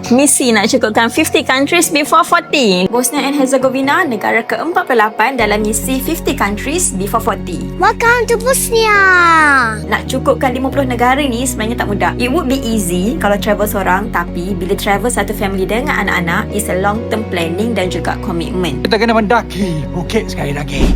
Misi nak cukupkan 50 countries before 40. Bosnia and Herzegovina, negara ke-48 dalam misi 50 countries before 40. Welcome to Bosnia. Nak cukupkan 50 negara ni sebenarnya tak mudah. It would be easy kalau travel seorang, tapi bila travel satu family dengan anak-anak, is a long term planning dan juga komitmen. Kita kena mendaki bukit sekali lagi.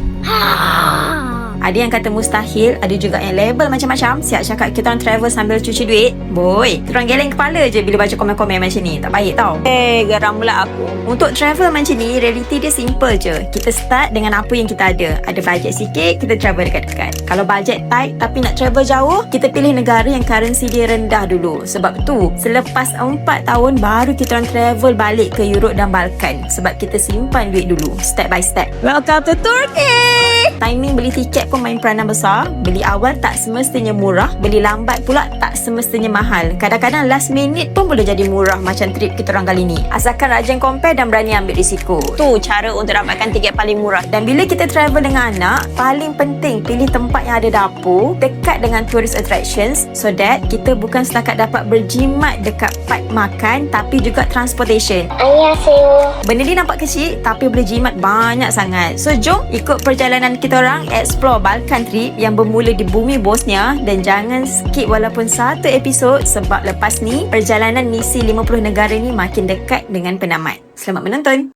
Ada yang kata mustahil, ada juga yang label macam-macam. Siap cakap kita orang travel sambil cuci duit. Boy, kita orang geleng kepala je bila baca komen-komen macam ni. Tak baik tau. Geram pula aku. Untuk travel macam ni, reality dia simple je. Kita start dengan apa yang kita ada. Ada bajet sikit, kita travel dekat-dekat. Kalau bajet tight tapi nak travel jauh, kita pilih negara yang currency dia rendah dulu. Sebab tu, selepas 4 tahun baru kita orang travel balik ke Europe dan Balkan. Sebab kita simpan duit dulu, step by step. Welcome to Turkey! Timing beli tiket pun main peranan besar. Beli awal tak semestinya murah, beli lambat pula tak semestinya mahal. Kadang-kadang last minute pun boleh jadi murah macam trip kita orang kali ni. Asalkan rajin compare dan berani ambil risiko. Tu cara untuk dapatkan tiket paling murah. Dan bila kita travel dengan anak, paling penting pilih tempat yang ada dapur, dekat dengan tourist attractions, so that kita bukan setakat dapat berjimat dekat part makan, tapi juga transportation. Annyeonghaseyo. Benda ni nampak kecil tapi boleh jimat banyak sangat. So jom ikut perjalanan kita orang explore Balkan trip yang bermula di bumi Bosnia, dan jangan skip walaupun satu episod, sebab lepas ni perjalanan misi 50 negara ni makin dekat dengan penamat. Selamat menonton.